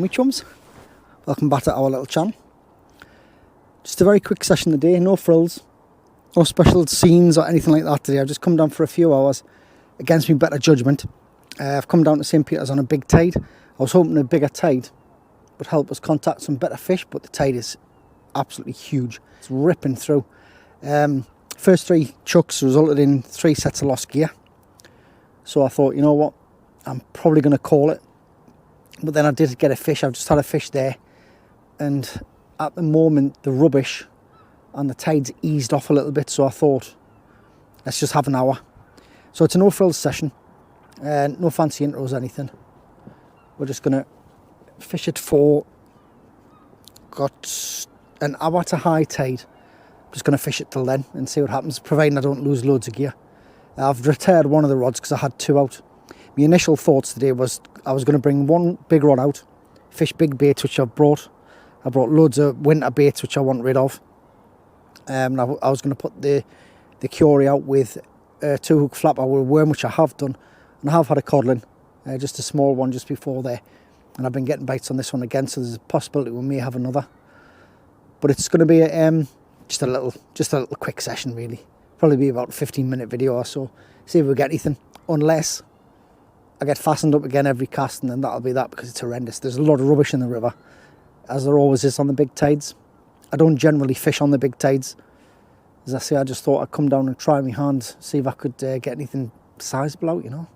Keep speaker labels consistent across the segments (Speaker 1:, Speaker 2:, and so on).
Speaker 1: me chums, welcome back to our little channel. Just a very quick session today, no frills, no special scenes or anything like that today. I've just come down for a few hours against me better judgment. I've come down to St. Peter's on a big tide. I was hoping a bigger tide would help us contact some better fish, but the tide is absolutely huge. It's ripping through. First 3 chucks resulted in 3 sets of lost gear. So I thought, you know what, I'm probably going to call it. But then I did get a fish. I've just had a fish there, and at the moment the rubbish and the tide's eased off a little bit, so I thought let's just have an hour. So it's a no frills session, no fancy intros or anything. We're just going to fish it for, got an hour to high tide. I'm just going to fish it till then and see what happens, providing I don't lose loads of gear. I've retired one of the rods because I had 2 out. My initial thoughts today was I was going to bring 1 big rod out, fish big baits, which I've brought. I brought loads of winter baits, which I want rid of. I was going to put the Curie out with a 2-hook flapper with a worm, which I have done. And I have had a Codling, just a small one just before there. And I've been getting bites on this one again, so there's a possibility we may have another. But it's going to be just a little quick session, really. Probably be about a 15-minute video or so. See if we get anything, unless I get fastened up again every cast, and then that'll be that, because it's horrendous. There's a lot of rubbish in the river, as there always is on the big tides. I don't generally fish on the big tides. As I say, I just thought I'd come down and try my hand, see if I could get anything sizable out, you know.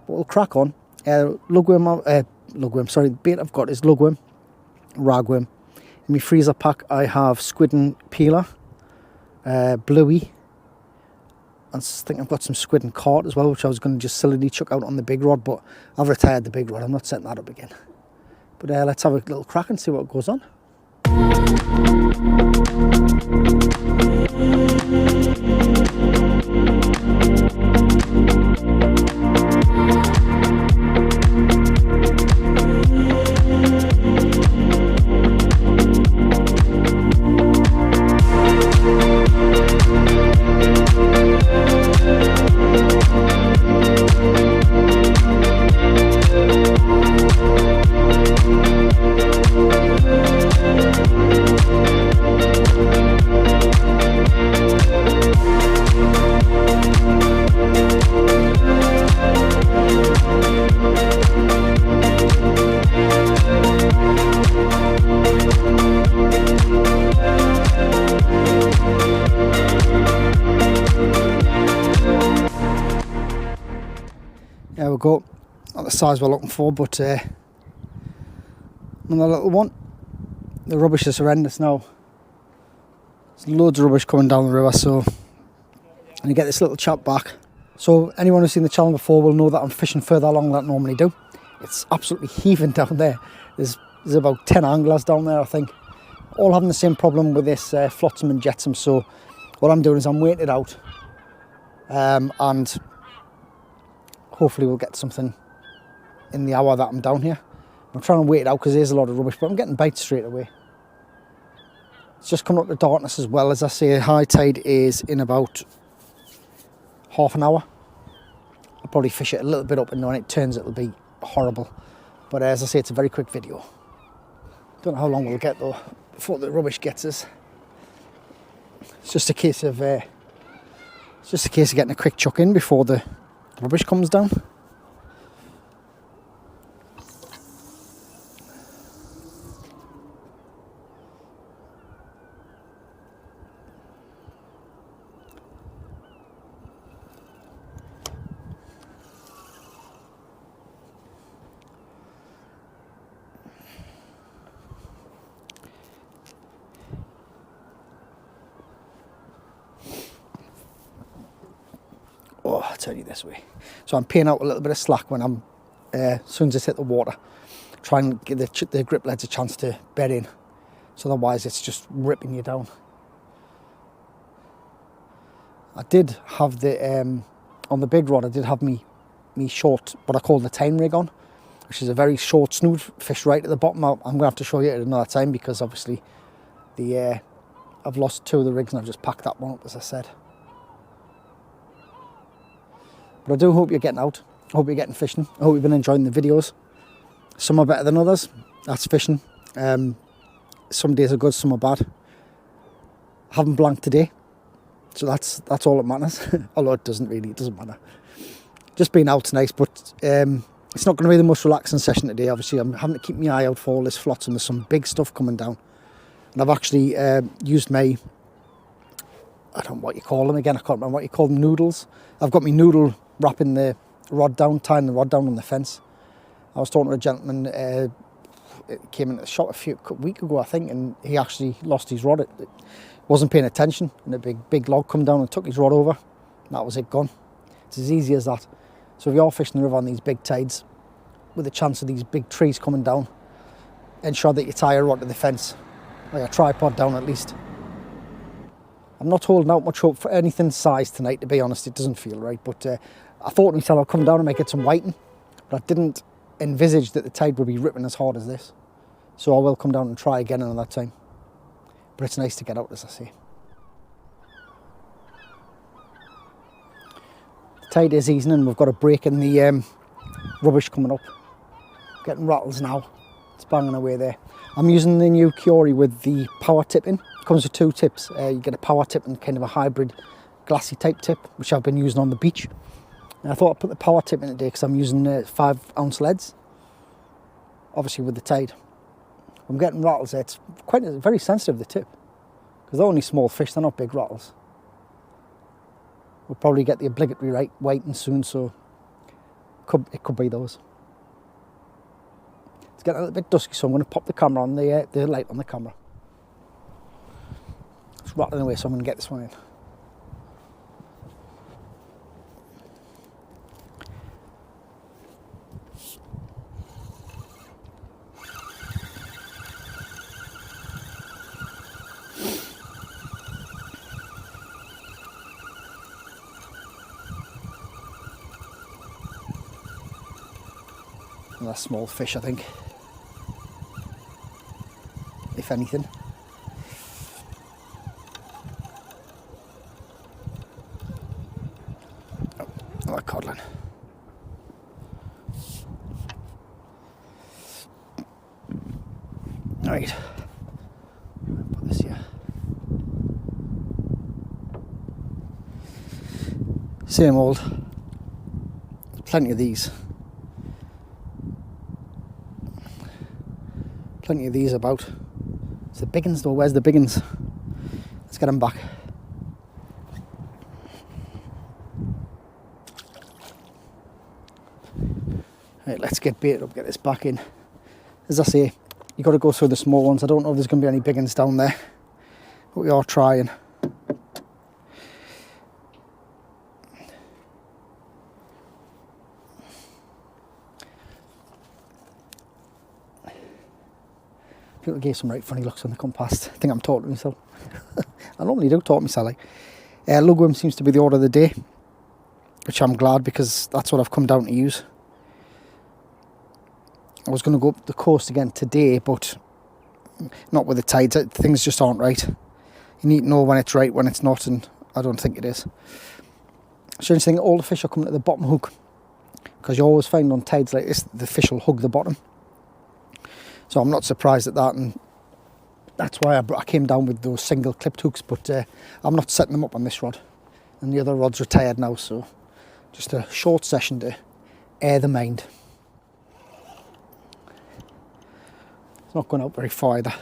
Speaker 1: But we'll crack on. Lugworm, sorry, the bait I've got is lugworm, ragworm. In my freezer pack I have squid and peeler, bluey. I think I've got some squid and cod as well, which I was going to just silly chuck out on the big rod, but I've retired the big rod. I'm not setting that up again. But let's have a little crack and see what goes on. There we go, not the size we're looking for, but another little one. The rubbish is horrendous now. There's loads of rubbish coming down the river, so and you get this little chap back. So anyone who's seen the channel before will know that I'm fishing further along than I normally do. It's absolutely heaving down there. There's about 10 anglers down there, I think, all having the same problem with this flotsam and jetsam. So what I'm doing is I'm waiting it out, and hopefully we'll get something in the hour that I'm down here. I'm trying to wait it out because there's a lot of rubbish, but I'm getting bites straight away. It's just coming up to darkness as well. As I say, high tide is in about half an hour. I'll probably fish it a little bit up, and when it turns it'll be horrible. But as I say, it's a very quick video. Don't know how long we'll get though before the rubbish gets us. It's just a case of getting a quick chuck in before the rubbish comes down. Oh, I'll tell you this way. So I'm paying out a little bit of slack when I'm, as soon as it's hit the water, try and give the grip leads a chance to bed in. So otherwise it's just ripping you down. I did have the, on the big rod, I did have me short, what I call the Tyne rig on, which is a very short snood fish right at the bottom. I'm going to have to show you at another time, because obviously I've lost 2 of the rigs and I've just packed that one up, as I said. But I do hope you're getting out. I hope you're getting fishing. I hope you've been enjoying the videos. Some are better than others. That's fishing. Some days are good, some are bad. I haven't blanked today, so that's all that matters. Although it doesn't matter. Just being out's nice, but it's not going to be the most relaxing session today. Obviously, I'm having to keep my eye out for all this flotsam. There's some big stuff coming down, and I've actually used my, I don't know what you call them again. I can't remember what you call them. Noodles. I've got my noodle wrapping the rod down, tying the rod down on the fence. I was talking to a gentleman. It came into the shop a week ago, I think, and he actually lost his rod. It wasn't paying attention, and a big log come down and took his rod over. And that was it, gone. It's as easy as that. So if you're fishing the river on these big tides, with the chance of these big trees coming down, ensure that you tie a rod to the fence, like a tripod down at least. I'm not holding out much hope for anything size tonight, to be honest. It doesn't feel right, but I thought to myself I'll come down and make it some whiting, but I didn't envisage that the tide would be ripping as hard as this. So I will come down and try again another time. But it's nice to get out, as I say. The tide is easing and we've got a break in the rubbish coming up. Getting rattles now. It's banging away there. I'm using the new Curie with the power tipping. It comes with 2 tips. You get a power tip and kind of a hybrid glassy type tip, which I've been using on the beach. And I thought I'd put the power tip in today because I'm using 5-ounce leads. Obviously with the tide. I'm getting rattles there. It's very sensitive, the tip. Because they're only small fish, they're not big rattles. We'll probably get the obligatory whiting soon, so it could be those. It's getting a little bit dusky, so I'm going to pop the camera on, the light on the camera. It's rattling away, so I'm going to get this one in. Another small fish, I think, if anything. Oh, another codling. Right, put this here. Same old, plenty of these. Plenty of these about. It's the big uns though. Where's the big uns? Let's get them back. Right, let's get baited up, get this back in. As I say, you got to go through the small ones. I don't know if there's going to be any big uns down there, but we are trying. People gave some right funny looks when they come past. I think I'm talking to myself. I normally do talk to myself. Lugworm seems to be the order of the day, which I'm glad because that's what I've come down to use. I was going to go up the coast again today, but not with the tides. Things just aren't right. You need to know when it's right, when it's not, and I don't think it is. Strange thing, all the fish are coming to the bottom hook, because you always find on tides like this, the fish will hug the bottom. So I'm not surprised at that, and that's why I came down with those single clipped hooks, but I'm not setting them up on this rod. And the other rod's retired now, so just a short session to air the mind. It's not going out very far either.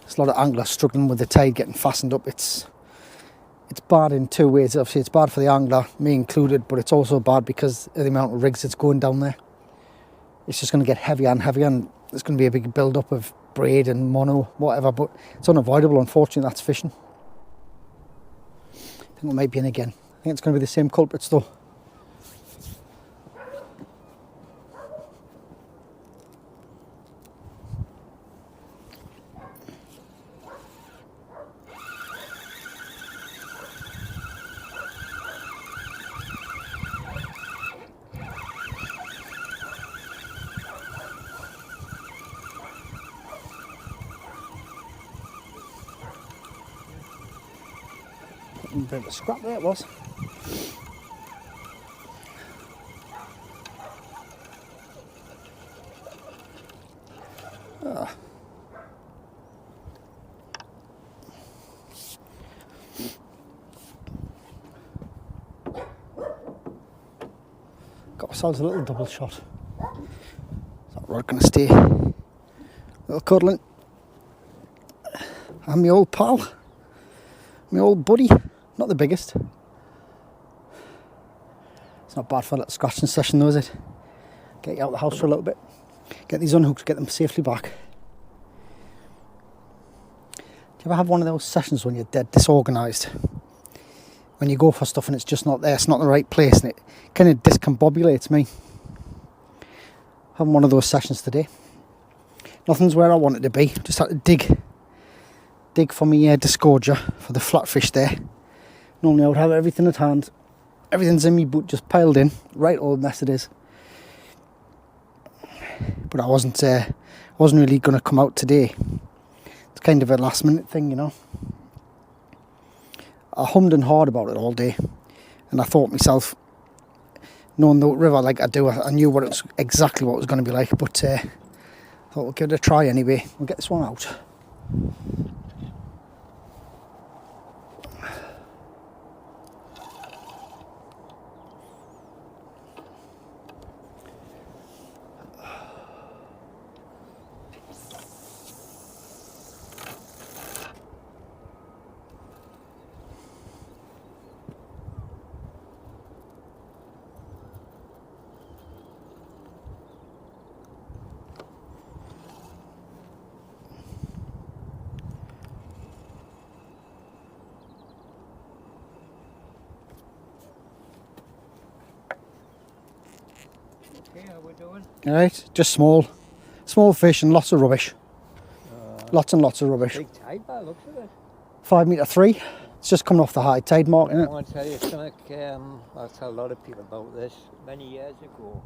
Speaker 1: There's a lot of anglers struggling with the tide getting fastened up. It's bad in 2 ways. Obviously, it's bad for the angler, me included, but it's also bad because of the amount of rigs that's going down there. It's just going to get heavier and heavier, and there's going to be a big build-up of braid and mono, whatever, but it's unavoidable. Unfortunately, that's fishing. I think we might be in again. I think it's going to be the same culprits, though. A bit of a scrap there it was. Got ourselves a little double shot. Is that rod going to stay? Little Codling. And my old pal. My old buddy. Not the biggest. It's not bad for a little scratching session though, is it? Get you out of the house for a little bit. Get these unhooked, get them safely back. Do you ever have one of those sessions when you're dead disorganised? When you go for stuff and it's just not there, it's not in the right place, and it kind of discombobulates me. Having one of those sessions today. Nothing's where I want it to be. Just had to dig for my disgorger for the flatfish there. Normally I would have everything at hand. Everything's in my boot, just piled in. Right old mess it is. But I wasn't really going to come out today. It's kind of a last minute thing, you know. I hummed and hawed about it all day, and I thought myself, knowing the river like I do, I knew exactly what it was going to be like, but I thought we'll give it a try anyway. We'll get this one out.
Speaker 2: Okay, how we doing?
Speaker 1: Alright, just small fish and lots of rubbish. Lots and lots of rubbish.
Speaker 2: Big tide by the looks of it.
Speaker 1: 5 metre 3. It's just coming off the high tide mark, isn't
Speaker 2: I
Speaker 1: it?
Speaker 2: want to tell you something, I'll tell a lot of people about this. Many years ago,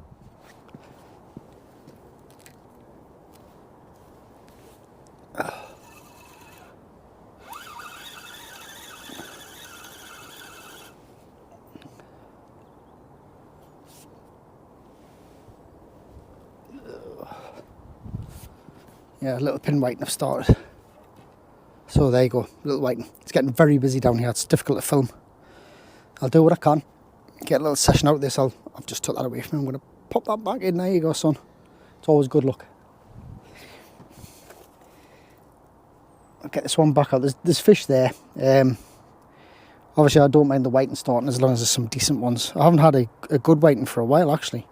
Speaker 1: Yeah, a little pin whiting have started. So there you go, little whiting. It's getting very busy down here. It's difficult to film. I'll do what I can. Get a little session out of this. I've just took that away from me. I'm going to pop that back in. There you go, son. It's always good luck. I'll get this one back out. There's fish there. Obviously, I don't mind the whiting starting as long as there's some decent ones. I haven't had a good whiting for a while, actually.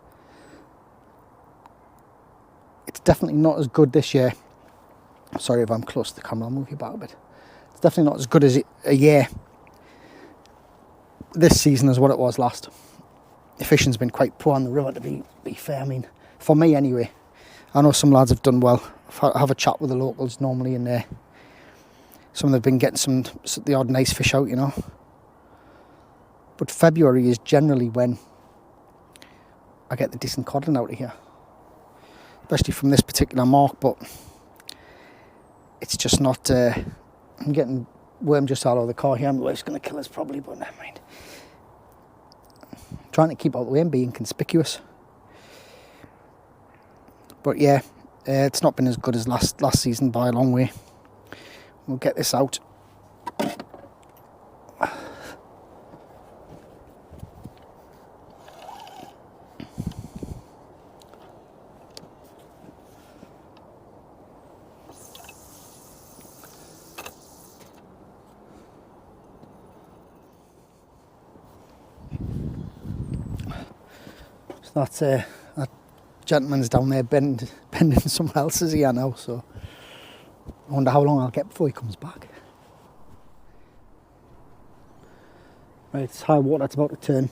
Speaker 1: It's definitely not as good this year. Sorry if I'm close to the camera, I'll move you back a bit. It's definitely not as good as a year this season as what it was last. The fishing's been quite poor on the river, to be fair. I mean, for me anyway. I know some lads have done well. I have a chat with the locals normally, and some of them have been getting the odd nice fish out, you know. But February is generally when I get the decent codling out of here. Especially from this particular mark, but it's just not. I'm getting worm just out of the car here. My wife's going to kill us probably, but never mind. Trying to keep out the way and be inconspicuous. But yeah, it's not been as good as last season by a long way. We'll get this out. That gentleman's down there bending someone else's ear now, so I wonder how long I'll get before he comes back. Right, it's high water, it's about to turn.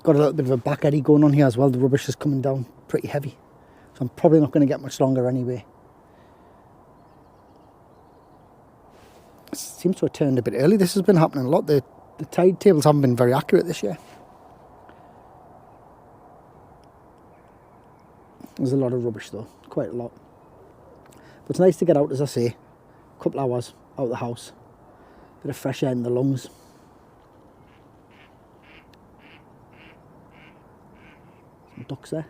Speaker 1: Got a little bit of a back eddy going on here as well. The rubbish is coming down pretty heavy, so I'm probably not going to get much longer anyway. It seems to have turned a bit early. This has been happening a lot. The tide tables haven't been very accurate this year. There's a lot of rubbish though, quite a lot. But it's nice to get out, as I say, a couple hours out of the house. Bit of fresh air in the lungs. ducks there.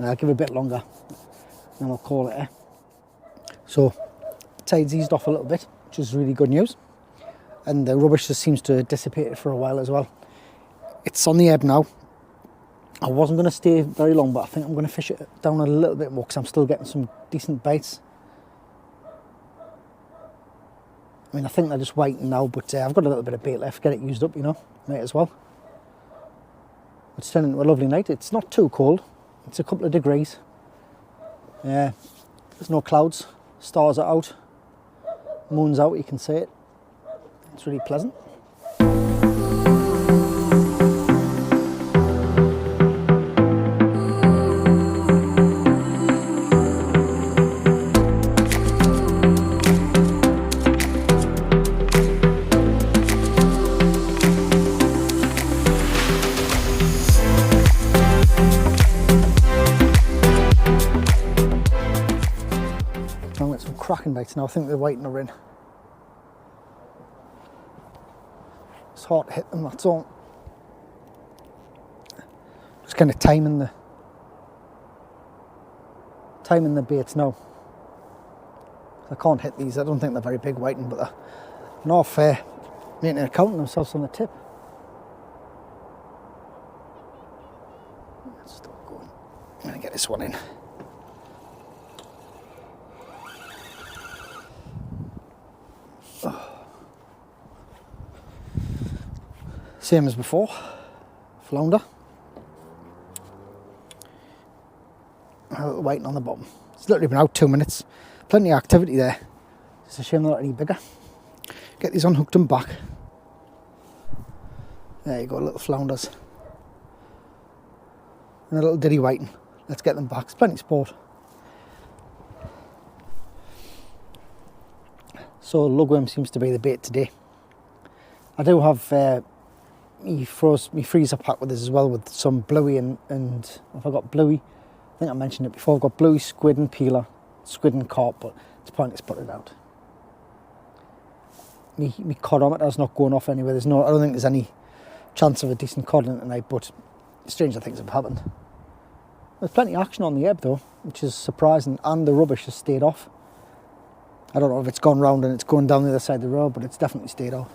Speaker 1: I'll give it a bit longer, then we'll call it. So, tide's eased off a little bit, which is really good news. And the rubbish just seems to have dissipated for a while as well. It's on the ebb now. I wasn't going to stay very long, but I think I'm going to fish it down a little bit more because I'm still getting some decent bites. I mean, I think they're just waiting now, but I've got a little bit of bait left. Get it used up, you know, might as well. It's turning into a lovely night. It's not too cold. It's a couple of degrees. Yeah, there's no clouds. Stars are out. Moon's out, you can see it. It's really pleasant. I've got some cracking bites now. I think they're waiting to in. It's hard to hit them, that's all. Just kind of timing the baits now. I can't hit these. I don't think they're very big whiting, but they're not fair. Making a counting themselves on the tip. Let's stop going. I'm gonna get this one in. Same as before, flounder. Waiting on the bottom. It's literally been out 2 minutes. Plenty of activity there. It's a shame they're not any bigger. Get these unhooked and back. There you go, little flounders. And a little diddy whiting. Let's get them back. It's plenty of sport. So lugworm seems to be the bait today. I do have me freezer pack with this as well, with some bluey and if I got bluey, I think I mentioned it before, I've got bluey, squid and peeler, squid and carp, but it's pointless putting it out. Me codometer's not going off anywhere. I don't think there's any chance of a decent codling tonight, but stranger things have happened. There's plenty of action on the ebb though, which is surprising, and the rubbish has stayed off. I don't know if it's gone round and it's going down the other side of the road, but it's definitely stayed off.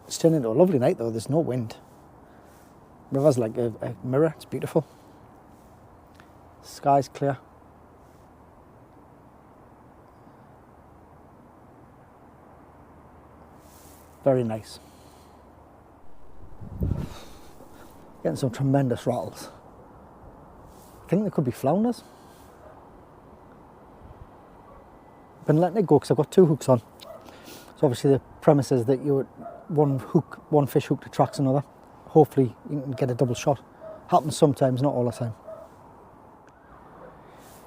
Speaker 1: It's turned into a lovely night though, there's no wind. River's like a mirror, it's beautiful. Sky's clear. Very nice. Getting some tremendous rattles. I think there could be flounders. Been letting it go because I've got 2 hooks on. So obviously the premise is that one fish hook attracts another. Hopefully you can get a double shot. Happens sometimes, not all the time.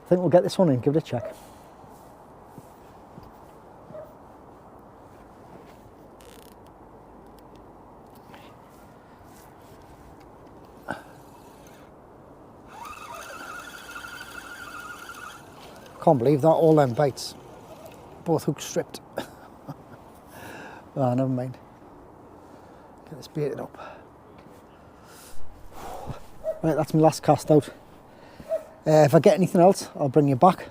Speaker 1: I think we'll get this one in, give it a check. Can't believe that, all them bites. Both hooks stripped. Oh, never mind. Get this baited up. Right, that's my last cast out. If I get anything else, I'll bring you back.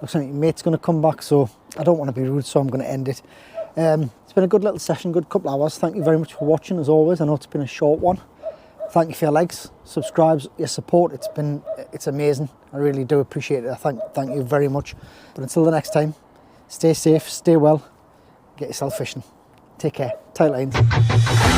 Speaker 1: Looks like your mate's going to come back, so I don't want to be rude, so I'm going to end it. It's been a good little session, good couple of hours. Thank you very much for watching, as always. I know it's been a short one. Thank you for your likes, subscribes, your support. It's amazing. I really do appreciate it. Thank you very much. But until the next time, stay safe, stay well, get yourself fishing. Take care. Tight lines.